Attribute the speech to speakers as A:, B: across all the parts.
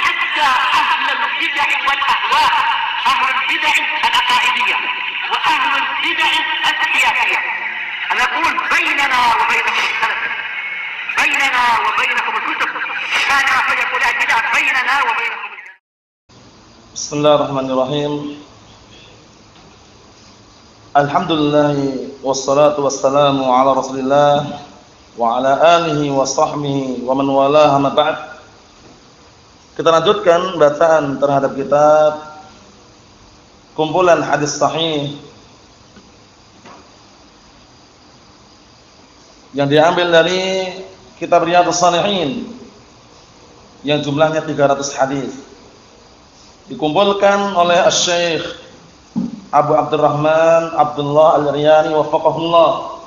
A: حتى أهل البدع والأهواء، أهل البدع العقائدية وأهل البدع السياسية. أنا أقول بيننا وبينكم السلف، بيننا وبينكم الكتب، كان فيقول البدع بيننا وبينكم.
B: بسم الله الرحمن الرحيم. Alhamdulillah wassalatu wassalamu ala Rasulillah wa ala alihi wa sahbihi wa man walaha ma ba'd. Kita lanjutkan bacaan terhadap kitab kumpulan hadis sahih yang diambil dari kitab Riyadhus Shalihin yang jumlahnya 300 hadis. Dikumpulkan oleh Asy-Syaikh Abu Abdurrahman Abdullah Al-Riyani wafaqahullah.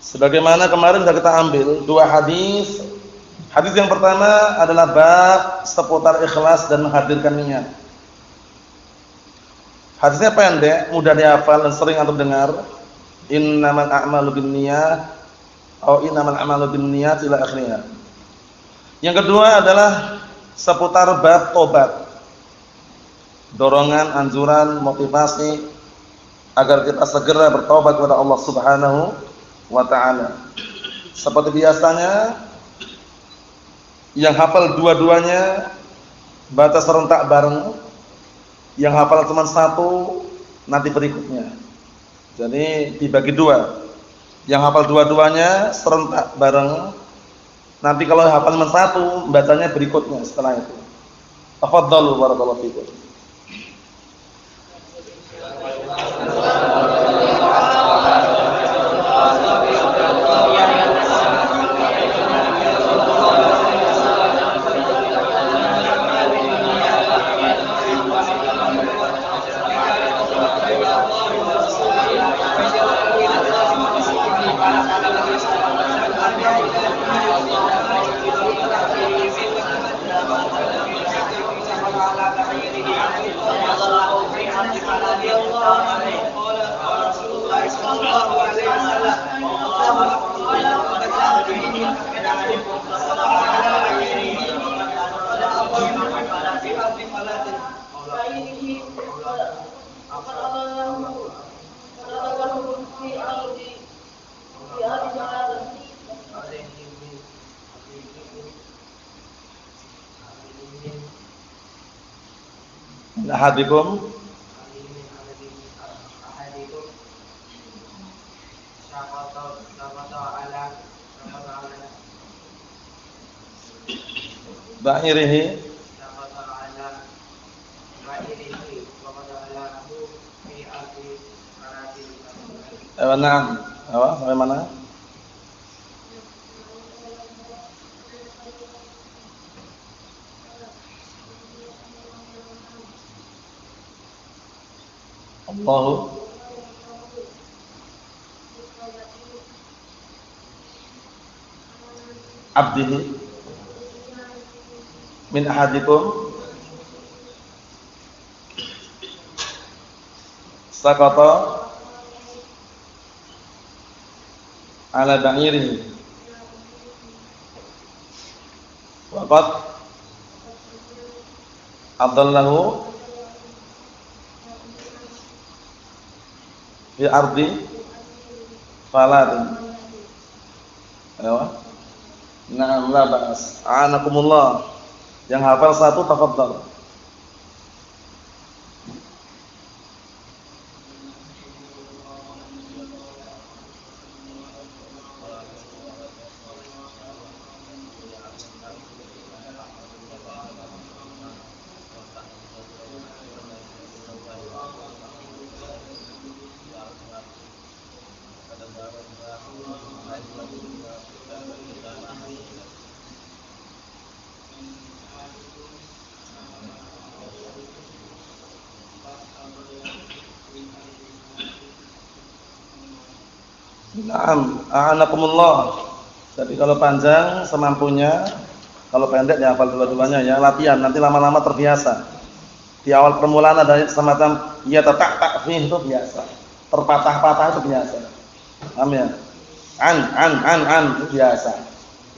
B: Sebagaimana kemarin sudah kita ambil dua hadis. Hadis yang pertama adalah bab seputar ikhlas dan menghadirkan niat. Hadisnya pendek, mudah dihafal dan sering antum dengar. Innamal a'malu binniyat atau innamal a'malu binniyat ila akhirnya. Yang kedua adalah seputar bab tobat. Dorongan, anjuran, motivasi agar kita segera bertobat kepada Allah Subhanahu wa taala. Seperti biasanya yang hafal dua-duanya baca serentak bareng, yang hafal cuma satu nanti berikutnya. Jadi dibagi dua. Yang hafal dua-duanya serentak bareng, nanti kalau hafal cuma satu bacanya berikutnya setelah itu. Tafadhalu barakallahu fikum. Ahadikum ba'irihi na'am. Sampai mana? Allahu abdihi min ahadikum sakata ala ba'irihi wa qad adallahu fi ardi faladin. Ayo. Na'am, la ba'as. A'anakumullah. Yang hafal satu tafadhal. Naam, a'anakumullah. Jadi kalau panjang semampunya, kalau pendek ya hafal dua-duanya ya, latihan nanti lama-lama terbiasa. Di awal permulaan ada semacam ya tak fi itu biasa. Terpatah-patah itu biasa. Paham ya? An itu biasa.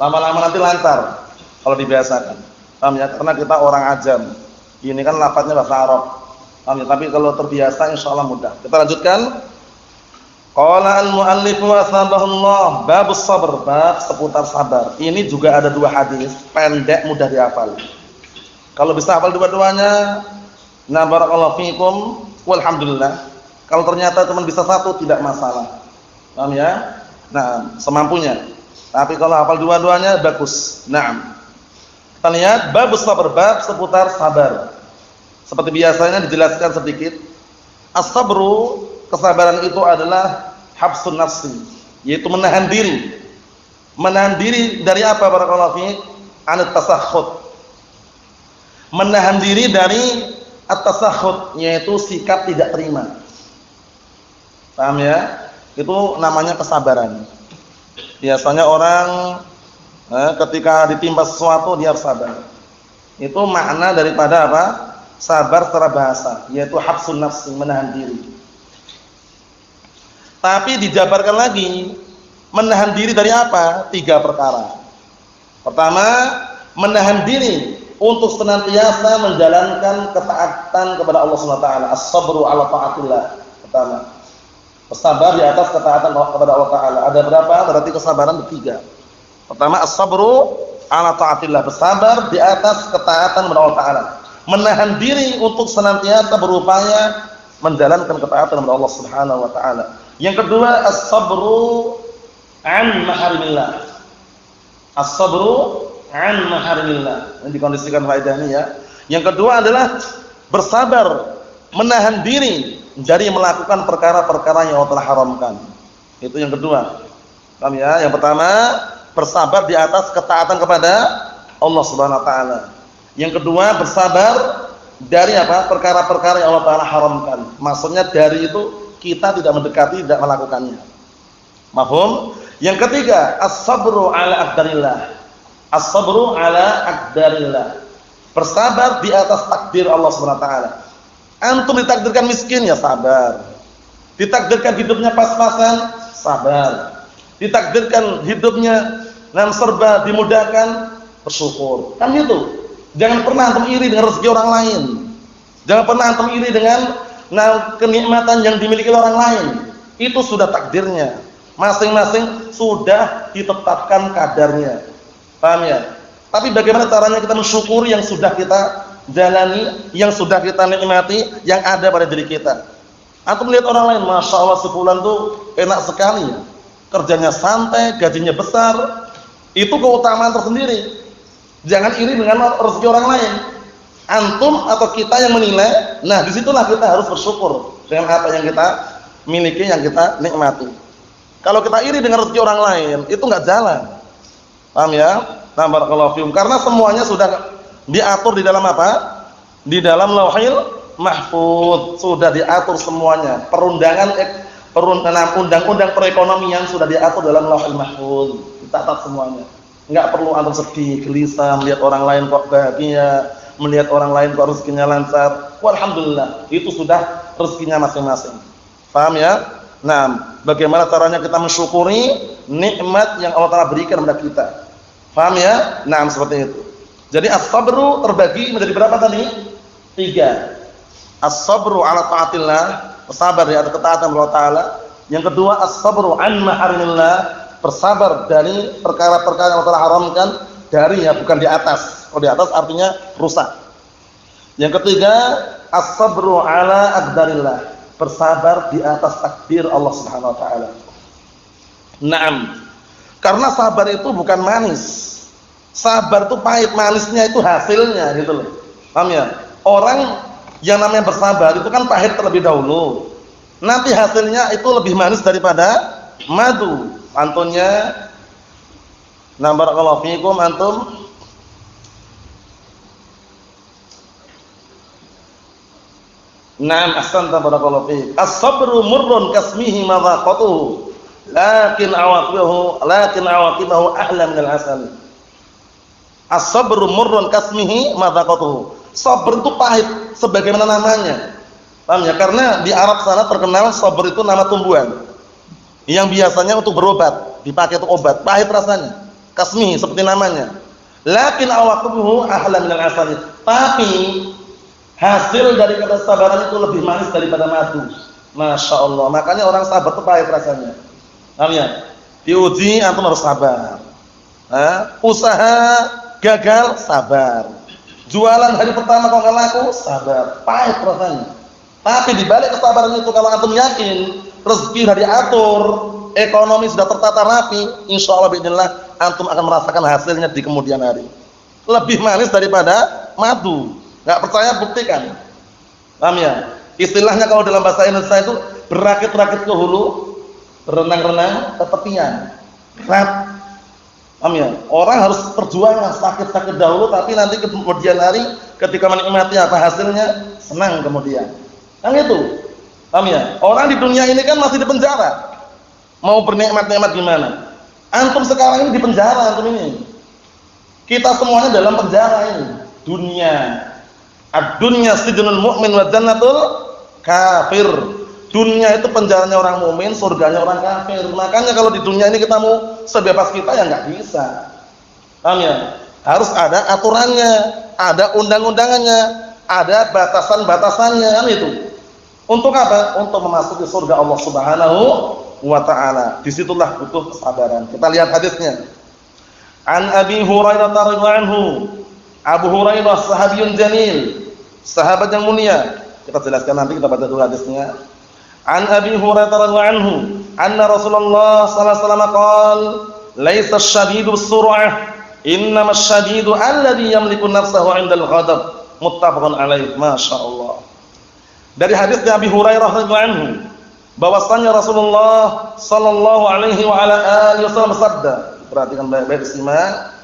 B: Lama-lama nanti lancar. kalau dibiasakan. Paham ya? Karena kita orang ajam. Ini kan lafadznya bahasa Arab. Paham ya? Tapi kalau terbiasa insyaallah mudah. Kita lanjutkan. Qala al-mu'allif wa sabahullah babus sabr, bab seputar sabar. Ini juga ada dua hadis, pendek mudah dihafal. Kalau bisa hafal dua-duanya, na barakallahu fikum walhamdulillah. Kalau ternyata cuma bisa satu tidak masalah. Paham ya? Nah, semampunya. Tapi kalau hafal dua-duanya bagus. Naam. Kita lihat babus sabr, bab seputar sabar. Seperti biasanya dijelaskan sedikit. As-sabru, kesabaran itu adalah habsun nafsi, yaitu menahan diri. Menahan diri dari apa barakallahu fiik? Anat tasakhut. Menahan diri dari at-tasakhut, yaitu sikap tidak terima. Paham ya? Itu namanya kesabaran. Biasanya orang ketika ditimpa sesuatu dia harus sabar. Itu makna daripada apa? Sabar secara bahasa, yaitu habsun nafsi, menahan diri. Tapi dijabarkan lagi, menahan diri dari apa? 3 perkara. Pertama, menahan diri untuk senantiasa menjalankan ketaatan kepada Allah Subhanahu wa taala. As-sabru 'ala ta'atillah. Pertama, bersabar di atas ketaatan kepada Allah taala. Ada berapa? Berarti kesabaran 3. Pertama, as-sabru 'ala ta'atillah, bersabar di atas ketaatan kepada Allah taala. Menahan diri untuk senantiasa berupaya menjalankan ketaatan kepada Allah Subhanahu wa taala. Yang kedua, as-sabru 'an maharimillah. As-sabru 'an maharimillah. Ini dikondisikan faedah ini ya. Yang kedua adalah bersabar, menahan diri dari melakukan perkara-perkara yang Allah telah haramkan. Itu yang kedua. Paham ya? Yang pertama, bersabar di atas ketaatan kepada Allah Subhanahu wa taala. Yang kedua, bersabar dari apa? Perkara-perkara yang Allah taala haramkan. Maksudnya dari itu kita tidak mendekati, tidak melakukannya. Mafhum? Yang ketiga, as-sabru 'ala aqdarillah. As-sabru 'ala aqdarillah. Bersabar di atas takdir Allah Subhanahu wa taala. Antum ditakdirkan miskin ya sabar. Ditakdirkan hidupnya pas-pasan, sabar. Ditakdirkan hidupnya serba dimudahkan, bersyukur. Kan gitu. Jangan pernah antum iri dengan rezeki orang lain. Jangan pernah antum iri dengan kenikmatan yang dimiliki orang lain. Itu sudah takdirnya. Masing-masing sudah ditetapkan kadarnya. Paham ya? Tapi bagaimana caranya kita mensyukuri yang sudah kita jalani, yang sudah kita nikmati, yang ada pada diri kita. Antum melihat orang lain, masya Allah si fulan tuh enak sekali. Kerjanya santai, gajinya besar. Itu keutamaan tersendiri. Jangan iri dengan rezeki orang lain. Antum atau kita yang menilai. Nah, disitulah kita harus bersyukur dengan apa yang kita miliki, yang kita nikmati. Kalau kita iri dengan rezeki orang lain, itu nggak jalan. Paham ya? Nah, barakallahu fiikum. Karena semuanya sudah diatur di dalam apa? Di dalam Lauhil Mahfuz. Sudah diatur semuanya. Undang-undang perekonomian sudah diatur dalam Lauhil Mahfuz. Dicatat semuanya. Enggak perlu antum sedih, gelisah melihat orang lain kok bahagia, melihat orang lain kok rezekinya lancar. Alhamdulillah, itu sudah rezekinya masing-masing. Paham ya? Nah, bagaimana caranya kita mensyukuri nikmat yang Allah Taala berikan kepada kita? Paham ya? Nah, seperti itu. Jadi as-sabru terbagi menjadi berapa tadi? 3. As-sabru 'ala ta'atillah, bersabar di atas ketaatan Allah Taala. Yang kedua, as-sabru 'an maharimillah, bersabar dari perkara-perkara yang Allah haramkan, dari ya, bukan di atas. Kalau di atas artinya rusak. Yang ketiga, as-sabru 'ala aqdarillah, bersabar di atas takdir Allah Subhanahu wa taala. Naam. Karena sabar itu bukan manis. Sabar itu pahit, manisnya itu hasilnya gitu loh. Paham ya? Orang yang namanya bersabar itu kan pahit terlebih dahulu. Nanti hasilnya itu lebih manis daripada madu. Antunnya, nah barakallahu fiikum, antum Naam, ahsanta barakallahu fiik. As-sabru murrun kasmihi madhaqatuhu, lakin awaqibahu ahla min al-asal. As-sabru murrun kasmihi madhaqatuhu. Sabar itu pahit sebagaimana namanya. Paham ya? Karena di Arab sana terkenal sabar itu nama tumbuhan yang biasanya untuk berobat, dipakai untuk obat, pahit rasanya. Kasmi seperti namanya. Lakin awaqubuhu ahlan minal asali. Tapi hasil dari kesabaran itu lebih manis daripada madu. Masya Allah. Makanya orang sabar itu pahit rasanya. Paham ya? Diuji antum harus sabar. Usaha gagal, sabar. Jualan hari pertama kalau nggak laku, sabar. Pahit rasanya. Tapi di balik kesabaran itu kalau antum yakin rezeki sudah diatur, ekonomi sudah tertata rapi, insya Allah bismillah antum akan merasakan hasilnya di kemudian hari. Lebih manis daripada madu. Nggak percaya buktikan. Paham ya? Istilahnya kalau dalam bahasa Indonesia itu berakit-rakit ke hulu, berenang-renang ke tepian. Berat. Paham ya? Orang harus perjuangan sakit-sakit dahulu, tapi nanti kemudian hari ketika menikmati apa hasilnya, senang kemudian. Kan itu. Paham ya? Orang di dunia ini kan masih di penjara. Mau bernikmat-nikmat gimana? Antum sekarang ini di penjara antum ini. Kita semuanya dalam penjara ini. Dunia. Ad-dunya sijnul mu'min wa jannatul kafir. Dunia itu penjaranya orang mukmin, surganya orang kafir. Makanya kalau di dunia ini kita mau sebebas kita ya nggak bisa. Paham ya? Harus ada aturannya, ada undang-undangannya, ada batasan-batasannya kan itu. Untuk apa? Untuk memasuki surga Allah Subhanahu wa ta'ala. Disitulah butuh kesabaran. Kita lihat hadisnya. An Abi Hurairah radhiyallahu anhu. Abu Hurairah sahabiyun jamil, sahabat yang mulia. Kita jelaskan nanti, kita baca dulu hadisnya. An Abi Hurairah radhiyallahu anhu, anna Rasulullah sallallahu alaihi wasallam qala, "Laisa asy-syadidu bis-sur'ah, innama asy-syadidu alladhi yamliku nafsahu 'indal ghadab." Muttafaqun alaih. Masyaallah. Dari hadis Abi Hurairah radhiyallahu anhu, bahwasanya Rasulullah sallallahu alaihi wa ala alihi wasallam bersabda, perhatikan baik-baik disimak.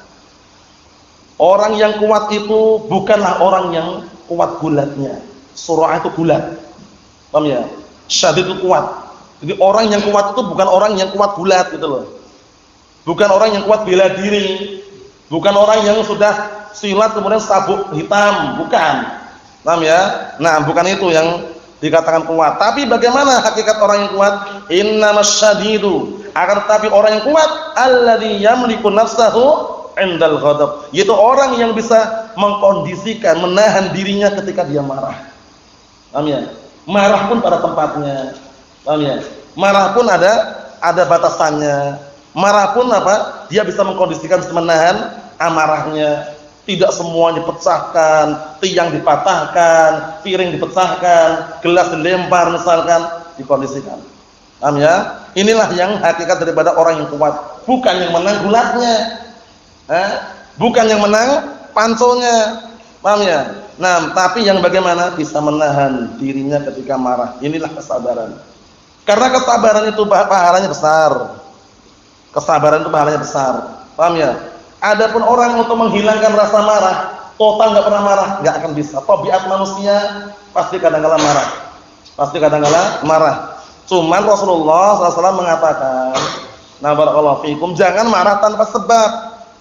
B: Orang yang kuat itu bukanlah orang yang kuat bulatnya. Surah itu bulat. Paham ya? Syadid itu kuat. Jadi orang yang kuat itu bukan orang yang kuat bulat gitu loh. Bukan orang yang kuat bela diri. Bukan orang yang sudah silat kemudian sabuk hitam, bukan. Paham ya? Nah, bukan itu yang dikatakan kuat. Tapi bagaimana hakikat orang yang kuat? Innamas syadidu. Akan tetapi orang yang kuat alladzi yamliku nafsahu 'indal ghadab. Yaitu orang yang bisa mengkondisikan, menahan dirinya ketika dia marah. Paham ya? Marah pun pada tempatnya. Paham ya? Marah pun ada batasannya. Marah pun apa? Dia bisa mengkondisikan, menahan amarahnya. Tidak semuanya dipecahkan, tiang dipatahkan, piring dipecahkan, gelas dilempar misalkan, dikondisikan. Paham ya? Inilah yang hakikat daripada orang yang kuat. Bukan yang menang gulatnya. Bukan yang menang panculnya. Paham ya? Nah, tapi yang bagaimana bisa menahan dirinya ketika marah. Inilah kesabaran. Karena kesabaran itu pahalanya besar. Kesabaran itu pahalanya besar. Paham ya? Adapun orang untuk menghilangkan rasa marah, total enggak pernah marah, enggak akan bisa. Tabiat manusia pasti kadang-kala marah. Pasti kadang-kala marah. Cuman Rasulullah SAW mengatakan, "Nah barakallahu fikum, jangan marah tanpa sebab.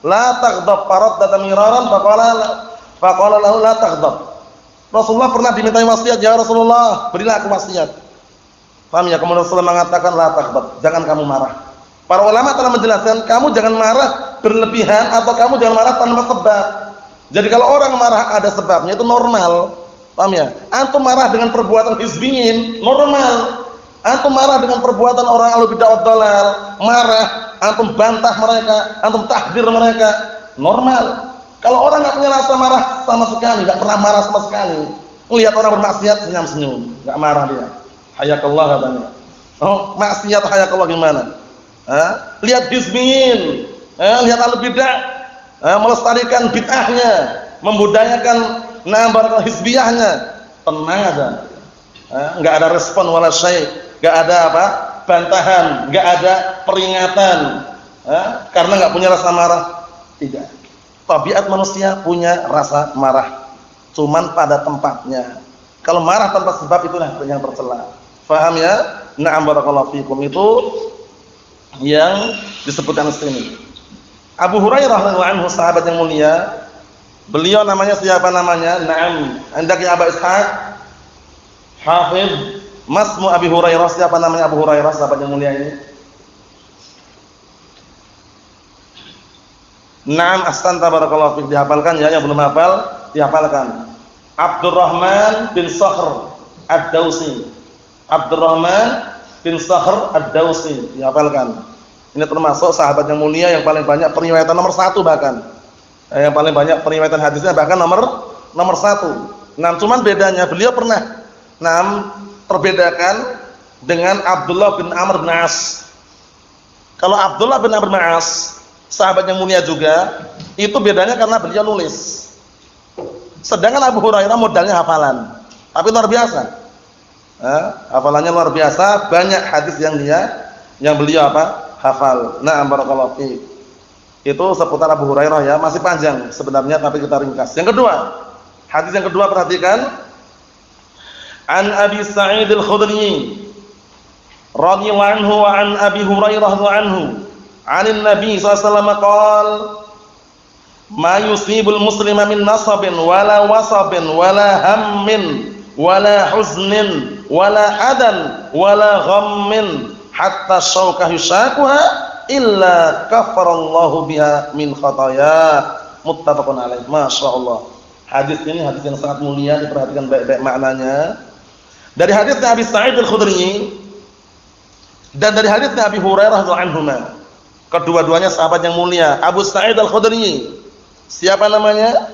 B: La taghdab faraddata miraran faqala lahu la taghdab." Rasulullah pernah dimintai wasiat, "Ya Rasulullah, berilah aku wasiat." Paham ya? Kemudian Rasulullah mengatakan, "La taghdab." Jangan kamu marah. Para ulama telah menjelaskan, kamu jangan marah berlebihan atau kamu jangan marah tanpa sebab. Jadi kalau orang marah ada sebabnya itu normal. Paham ya? Antum marah dengan perbuatan hizbiyin, normal. Antum marah dengan perbuatan orang ahlu bid'ah wad dhalal, marah, antum bantah mereka, antum tahdir mereka, normal. Kalau orang enggak punya rasa marah sama sekali, enggak pernah marah sama sekali, melihat orang bermaksiat senyum-senyum, enggak marah dia. Hayakallah katanya. Oh, maksiat hayakallah gimana? Lihat hizbiyin, lihat ahlu bid'ah, melestarikan bid'ahnya, membudayakan barakallahu hizbiyahnya, tenang aja. Enggak ada respon wala syai', enggak ada apa? Bantahan, enggak ada peringatan. Karena enggak punya rasa marah. Tidak. Tabiat manusia punya rasa marah, cuman pada tempatnya. Kalau marah tanpa sebab itulah yang tercela. Faham ya? Na'am barakallahu fikum, itu yang disebutkan di sini. Abu Hurairah radhiyallahu anhu, sahabat yang mulia. Beliau namanya siapa namanya? Na'am. Andaki Abu Ishaq Hafiz Masmu Abi Hurairah. Siapa namanya Abu Hurairah, sahabat yang mulia ini? Naam, ahsanta barakallahu fiik. Dihafalkan ya, yang belum hafal dihafalkan. Abdurrahman bin Sakhr Ad-Dausi. Abdurrahman bin Sakhr Ad-Dausi, dihafalkan. Ini termasuk sahabat yang mulia yang paling banyak periwayatan nomor 1 bahkan. Yang paling banyak periwayatan hadisnya bahkan nomor 1. Nah, cuman bedanya beliau pernah terbedakan dengan Abdullah bin Amr bin As. Kalau Abdullah bin Amr bin As, sahabat yang mulia juga, itu bedanya karena beliau nulis. Sedangkan Abu Hurairah modalnya hafalan. Tapi luar biasa. Hafalannya luar biasa, banyak hadis yang beliau hafal. Na'am barakallahu fiik. Itu seputar Abu Hurairah ya, masih panjang sebenarnya tapi kita ringkas. Yang kedua, hadis yang kedua perhatikan. An Abi Sa'id Al-Khudri radhiyallahu anhu wa an Abi Hurairah radhiyallahu anhu, 'anil Nabi sallallahu alaihi wasallam qala ma yusibul muslima min nasabin wala wasabin wala hammin wala huznin wala adan wala ghammin hatta syauka yushakuha illa kafarallahu biha min khataya. Muttafaqun alaih. Masyaallah. Hadis ini hadis yang sangat mulia, diperhatikan baik-baik maknanya. Dari hadisnya Abi Sa'id Al-Khudri dan dari hadisnya Abi Hurairah radhiyallahu anhuma. Kedua-duanya sahabat yang mulia. Abu Sa'id Al-Khudri, siapa namanya?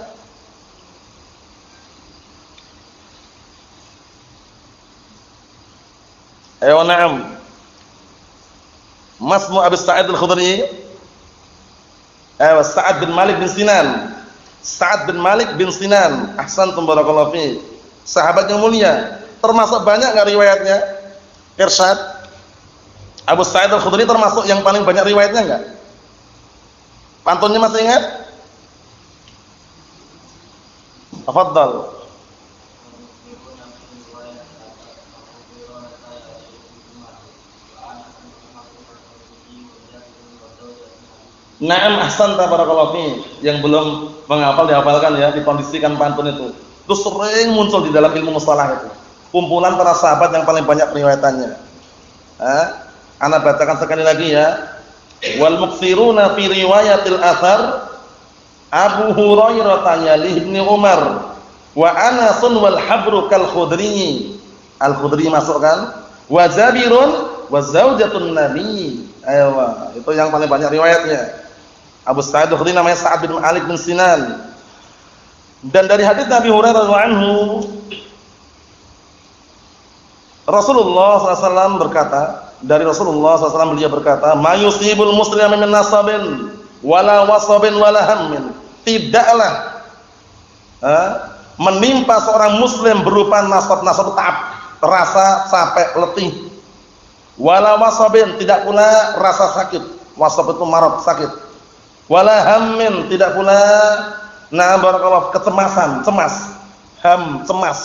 B: Ayo na'am. Masmu Abu Sa'id Al-Khudri? Sa'ad bin Malik bin Sinan. Sa'ad bin Malik bin Sinan. Ahsantum barakallahu fiik. Sahabat yang mulia. Termasuk banyak enggak riwayatnya? Irsyad. Abu Sa'id Al-Khudri termasuk yang paling banyak riwayatnya enggak? Pantunnya masih ingat? Tafadhal. Naam, ahsanta barakallahu fiik. Yang belum menghafal dihafalkan ya, dikondisikan pantun itu. Itu sering muncul di dalam ilmu mustalah itu. Kumpulan para sahabat yang paling banyak riwayatannya. Ana bacakan sekali lagi ya. Wal muktsiruna fi riwayatil athar Abu Hurairah yali Ibnu Umar wa Anas wal habru kal Khudri. Al-Khudri masukkan. Wa Jabirun wa zaujatun Nabi. Ayo, itu yang paling banyak riwayatnya. Abu Sa'id Al-Khudri namanya Sa'ad bin Malik bin Sinan. Dan dari hadis Nabi Hurairah radhiyallahu anhu, Rasulullah SAW berkata, dari Rasulullah SAW beliau berkata, "Ma yusibul muslima min nasabin wala wasabin wala hammin." Tidaklah menimpa seorang muslim berupa nasab ta'ab, rasa capek, letih. Wala wasabin, tidak pula rasa sakit. Wasab itu marad, sakit. Wala hammin, tidak pula barakallahu kecemasan, cemas. Ham, cemas.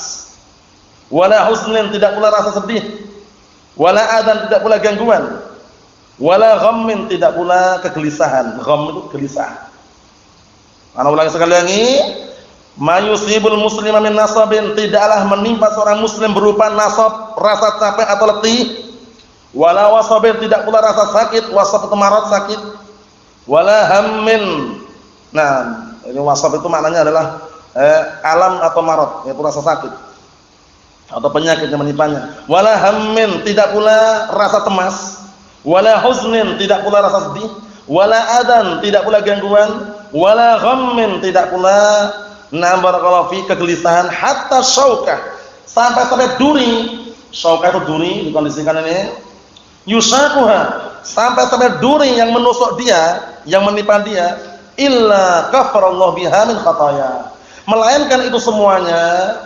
B: Wala husnin, tidak pula rasa sedih. Wala adan, tidak pula gangguan. Wala ghammin, tidak pula kegelisahan. Gham itu gelisah. Ana ulangi sekali lagi. Ma yusibul muslima min nasabin, tidaklah menimpa seorang muslim berupa nasab, rasa capek atau letih. Wala wasabin, tidak pula rasa sakit. Wasab itu marad, sakit. Wala hammin. Nah, ini wasab itu maknanya adalah alam atau marad, yaitu rasa sakit atau penyakit yang menimpanya. Wala hammin, tidak pula rasa cemas. Wala huznin, tidak pula rasa sedih. Wala adan, tidak pula gangguan. Wala ghammin, tidak pula barakallahu fi kegelisahan. Hatta syaukah, sampai duri. Syaukah itu duri, dikondisikan ini. Yusakuha, sampai duri yang menusuk dia, yang menimpa dia. Illa kafarallahu biha min khataya, melainkan itu semuanya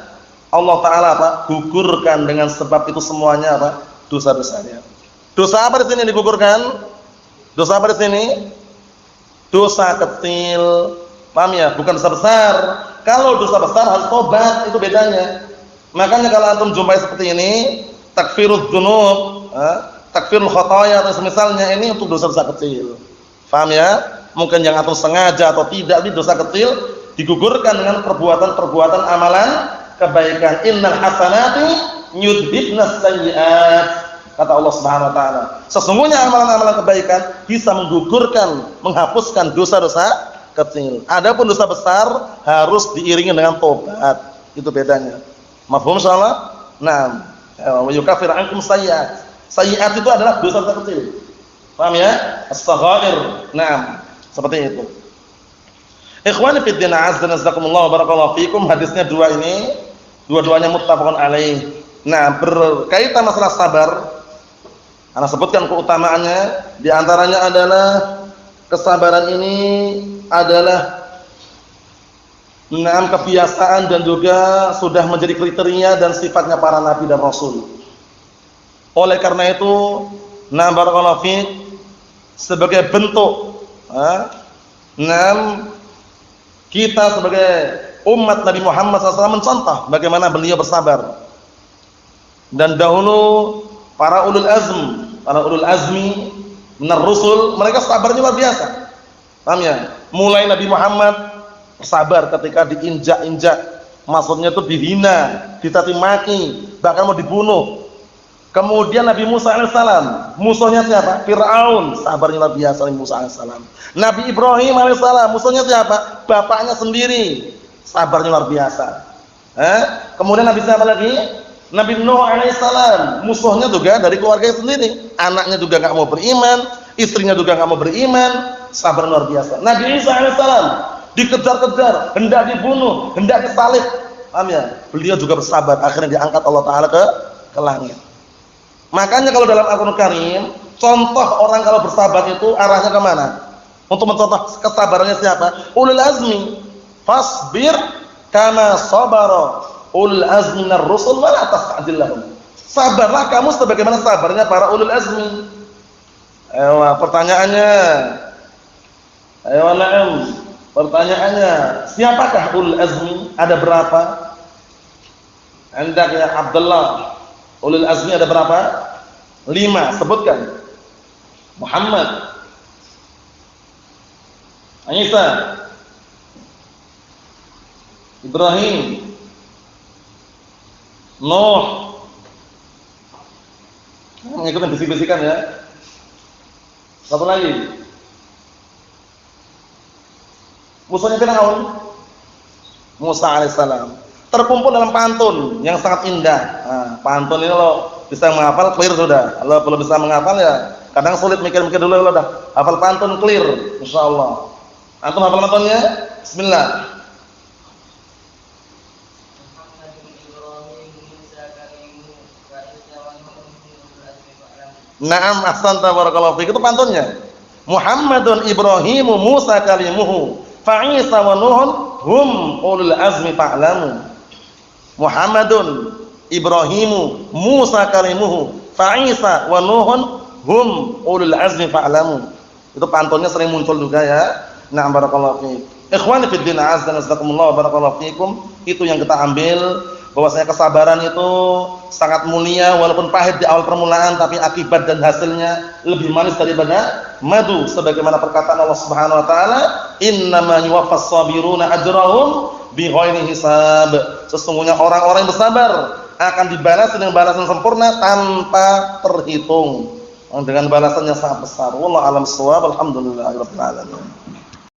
B: Allah Ta'ala gugurkan dengan sebab itu semuanya dosa-dosanya. Dosa apa di sini digugurkan? Dosa apa di sini? Dosa kecil, paham ya? Bukan dosa besar. Kalau dosa besar harus tobat, itu bedanya. Makanya kalau antum jumpai seperti ini, takfirud dzunub, takfirul khataya atau semisalnya, ini untuk dosa-dosa kecil. Paham ya? Mungkin yang antum sengaja atau tidak, ini dosa kecil digugurkan dengan perbuatan-perbuatan amalan kebaikan. Innal hasanati yudhibnas sayyi'at, kata Allah Subhanahu wa taala. Sesungguhnya amalan-amalan kebaikan bisa menggugurkan, menghapuskan dosa-dosa kecil. Adapun dosa besar harus diiringi dengan tobat. Itu bedanya. Mafhum insyaallah? Naam. Wa yukaffir ankum sayyi'at. Sayyi'at itu adalah dosa kecil. Paham ya? As-saghair. Naam. Seperti itu. Ikhwani fid din, azza wa jazakumullah wa barakallahu fikum. Hadisnya dua ini, dua-duanya muttafaqun alaih. Nah, berkaitan masalah sabar, ana sebutkan keutamaannya, di antaranya adalah kesabaran ini adalah kebiasaan dan juga sudah menjadi kriteria dan sifatnya para nabi dan rasul. Oleh karena itu, barakallahu fiik, sebagai bentuk kita sebagai umat Nabi Muhammad SAW mencontoh bagaimana beliau bersabar. Dan dahulu para ulul azmi minar rusul, mereka sabarnya luar biasa. Paham ya? Mulai Nabi Muhammad bersabar ketika diinjak-injak, maksudnya itu dihina, dicaci maki, bahkan mau dibunuh. Kemudian Nabi Musa alaihissalam, musuhnya siapa? Fir'aun, sabarnya luar biasa Nabi Musa alaihissalam. Nabi Ibrahim alaihissalam, musuhnya siapa? Bapaknya sendiri, sabarnya luar biasa. Kemudian Nabi siapa lagi? Nabi Nuh alaihissalam, musuhnya juga dari keluarganya sendiri, anaknya juga nggak mau beriman, istrinya juga nggak mau beriman, sabar luar biasa. Nabi Isa alaihissalam dikejar-kejar, hendak dibunuh, hendak disalib, paham ya? Beliau juga bersabar, akhirnya diangkat Allah Taala ke langit. Makanya kalau dalam Al-Qur'an Karim, contoh orang kalau bersabar itu arahnya kemana? Untuk mencontoh kesabarannya siapa? Ulul azmi. Fasbir kama sabara ulul azmi minar rusul wa la tasta'jil lahum. Sabarlah kamu sebagaimana sabarnya para ulul azmi. Ayo, pertanyaannya. Ayo, na'am. Pertanyaannya, siapakah ulul azmi? Ada berapa? Anda ya Abdullah. Ulul azmi ada berapa? 5, sebutkan. Muhammad, Isa, Ibrahim, Nuh. Ngikutin bisik-bisikan ya. Satu lagi. Musuhnya Fir'aun, Musa alaihissalam. Terkumpul dalam pantun yang sangat indah. Nah, pantun ini lo bisa menghafal clear sudah. Kalau belum bisa menghafal ya kadang sulit, mikir-mikir dulu lo dah. Hafal pantun clear, insyaallah. Antum hafal pantunnya? Bismillah. Naam, ahsanta barakallahu fiik. Itu pantunnya. Muhammadun Ibrahimu Musa kalimuhu fa Isa wa Nuhun hum ulul azmi fa'lamu. Muhammadun Ibrahimu Musa kalimuhu fa Isa wa Nuhun hum ulul azmi fa'lamu. Itu pantunnya sering muncul juga ya. Na'am barakallahu fiik. Ikhwani fid din, azza wa jazakumullah barakallahu fiikum. Itu yang kita ambil, bahwasanya kesabaran itu sangat mulia walaupun pahit di awal permulaan, tapi akibat dan hasilnya lebih manis daripada madu, sebagaimana perkataan Allah Subhanahu wa taala, "Innama yuwaffas sabiruna ajrahum bighairi hisab." Sesungguhnya orang-orang yang bersabar akan dibalas dengan balasan sempurna tanpa terhitung, dengan balasan yang sangat besar. Wallahu a'lam bissawab. Alhamdulillahirabbil alamin.